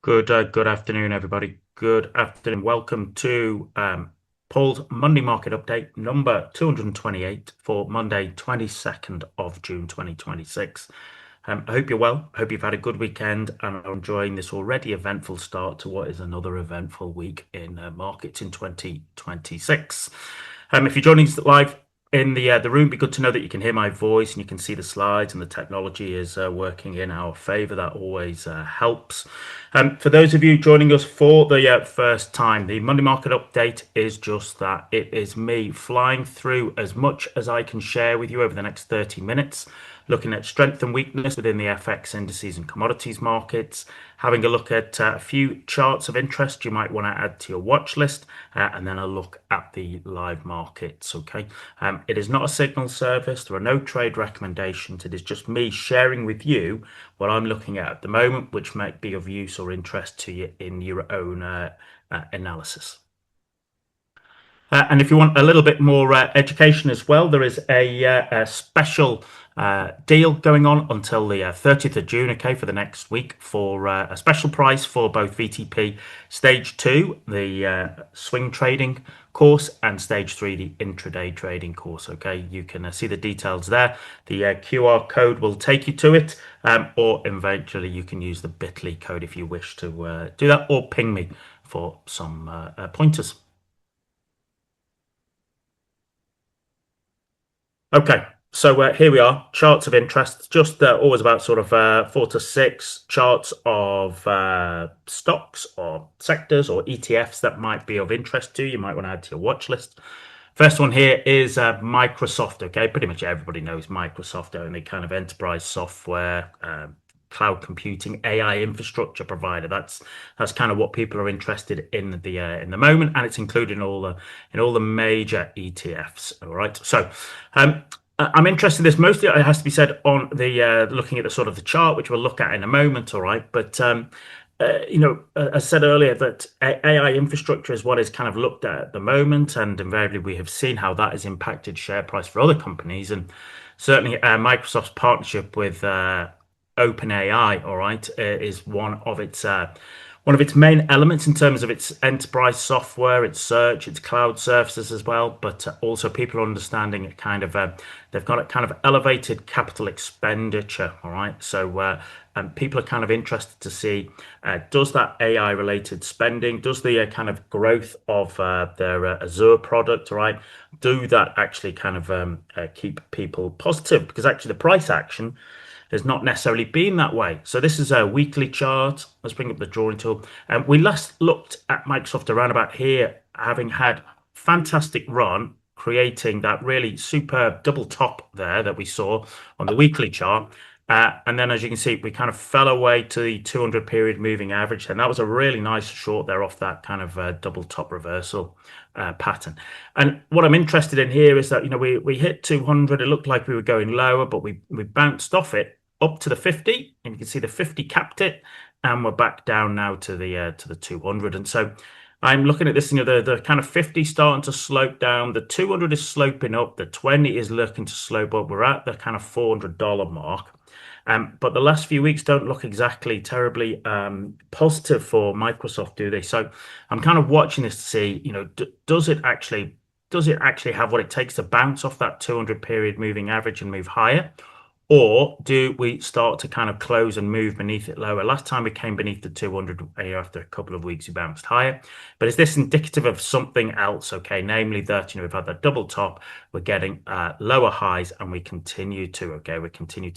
Good afternoon, everybody. Good afternoon. Welcome to Paul's Monday Market Update number 228 for Monday, 22nd of June 2026. I hope you're well. I hope you've had a good weekend and are enjoying this already eventful start to what is another eventful week in markets in 2026. If you're joining us live in the room, it'd be good to know that you can hear my voice and you can see the slides and the technology is working in our favor. That always helps. For those of you joining us for the first time, the Monday Market Update is just that. It is me flying through as much as I can share with you over the next 30 minutes, looking at strength and weakness within the FX indices and commodities markets, having a look at a few charts of interest you might want to add to your watch list, and then a look at the live markets. Okay, it is not a signal service. There are no trade recommendations. It is just me sharing with you what I'm looking at the moment, which might be of use or interest to you in your own analysis. And if you want a little bit more education as well, there is a special deal going on until the 30th of June, okay, for the next week for a special price for both VTP Stage 2, the swing trading course, and Stage 3, the intraday trading course, okay. You can see the details there. The QR code will take you to it, or eventually you can use the bit.ly code if you wish to do that, or ping me for some pointers. Okay, so here we are, charts of interest, just always about sort of 4 to 6 charts of stocks or sectors or ETFs that might be of interest to you. You might want to add to your watch list. First one here is Microsoft. Okay, pretty much everybody knows Microsoft, only kind of enterprise software, cloud computing, AI infrastructure provider. That's kind of what people are interested in the moment, and it's included in all the major ETFs. All right, so I'm interested in this mostly. It has to be said on the looking at the sort of the chart, which we'll look at in a moment. All right, but as I said earlier, that AI infrastructure is what is kind of looked at the moment, and invariably we have seen how that has impacted share price for other companies, and certainly Microsoft's partnership with OpenAI, all right, is one of its main elements in terms of its enterprise software, its search, its cloud services as well. But also people are understanding it kind of they've got a kind of elevated capital expenditure, all right. So people are kind of interested to see does that AI related spending, does the kind of growth of their Azure product, all right, do that actually kind of keep people positive? Because actually the price action has not necessarily been that way. So this is a weekly chart. Let's bring up the drawing tool. And we last looked at Microsoft around about here, having had fantastic run, creating that really superb double top there that we saw on the weekly chart. And then as you can see, we kind of fell away to the 200 period moving average. And that was a really nice short there off that kind of double top reversal pattern. And what I'm interested in here is that, we hit 200. It looked like we were going lower, but we bounced off it up to the 50. And you can see the 50 capped it. And we're back down now to the 200. And so I'm looking at this, the kind of 50 starting to slope down. The 200 is sloping up. The 20 is looking to slope up. We're at the kind of $400 mark. But the last few weeks don't look exactly terribly positive for Microsoft, do they? So I'm kind of watching this to see, does it actually have what it takes to bounce off that 200 period moving average and move higher? Or do we start to kind of close and move beneath it lower? Last time we came beneath the 200 after a couple of weeks, we bounced higher. But is this indicative of something else? Okay, namely that we've had that double top, we're getting lower highs, and we continue to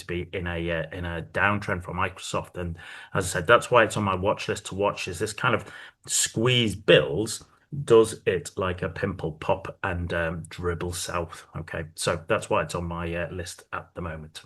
be in a downtrend for Microsoft. And as I said, that's why it's on my watch list to watch. Is this kind of squeeze builds? Does it like a pimple pop and dribble south? Okay, so that's why it's on my list at the moment.